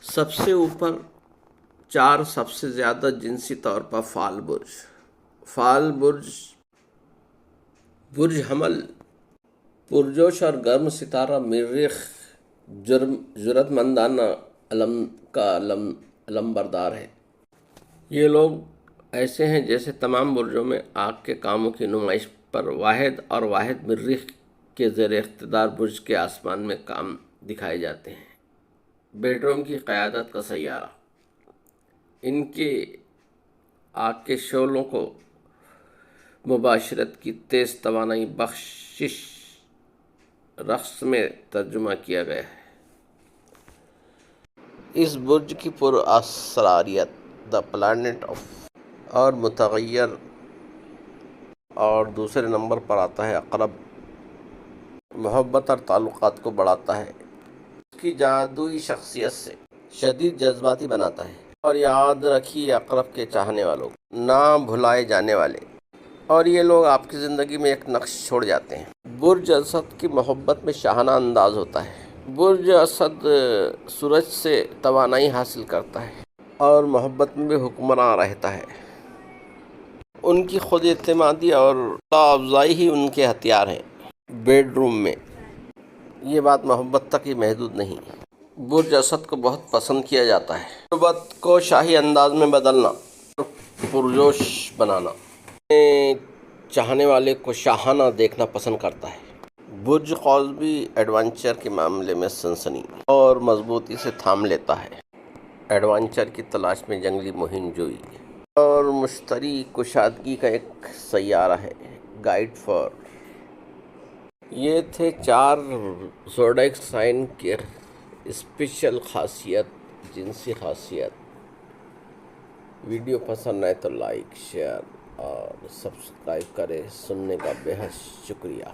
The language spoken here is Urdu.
سب سے اوپر 4 سب سے زیادہ جنسی طور پر فال برج برج حمل پرجوش اور گرم ستارہ مریخ جرأت مندانہ علم بردار ہے۔ یہ لوگ ایسے ہیں جیسے تمام برجوں میں آگ کے کاموں کی نمائش پر واحد مریخ کے زیر اقتدار برج کے آسمان میں کام دکھائے جاتے ہیں۔ بیڈ روم کی قیادت کا سیارہ، ان کے آگ کے شعلوں کو مباشرت کی تیز توانائی بخشش رقص میں ترجمہ کیا گیا ہے۔ اس برج کی پراسراریت دا پلانٹ آف اور متغیر اور دوسرے نمبر پر آتا ہے عقرب، محبت اور تعلقات کو بڑھاتا ہے، اس کی جادوئی شخصیت سے شدید جذباتی بناتا ہے۔ اور یاد رکھیے عقرب کے چاہنے والوں کو نہ بھلائے جانے والے، اور یہ لوگ آپ کی زندگی میں ایک نقش چھوڑ جاتے ہیں۔ برج اسد کی محبت میں شاہانہ انداز ہوتا ہے۔ برج اسد سورج سے توانائی حاصل کرتا ہے اور محبت میں بھی حکمراں رہتا ہے۔ ان کی خود اعتمادی اور حوصلہ افزائی ہی ان کے ہتھیار ہیں۔ بیڈ روم میں یہ بات محبت تک ہی محدود نہیں، برج اسد کو بہت پسند کیا جاتا ہے۔ غربت کو شاہی انداز میں بدلنا اور پرجوش بنانا، چاہنے والے کو شاہانہ دیکھنا پسند کرتا ہے۔ برج قوس بھی ایڈونچر کے معاملے میں سنسنی اور مضبوطی سے تھام لیتا ہے۔ ایڈونچر کی تلاش میں جنگلی مہم جوئی اور مشتری کشادگی کا ایک سیارہ ہے، گائیڈ فار۔ یہ تھے 4 زوڈیک سائن کی اسپیشل خاصیت، جنسی خاصیت۔ ویڈیو پسند آئے تو لائک، شیئر اور سبسکرائب کریں۔ سننے کا بے حد شکریہ۔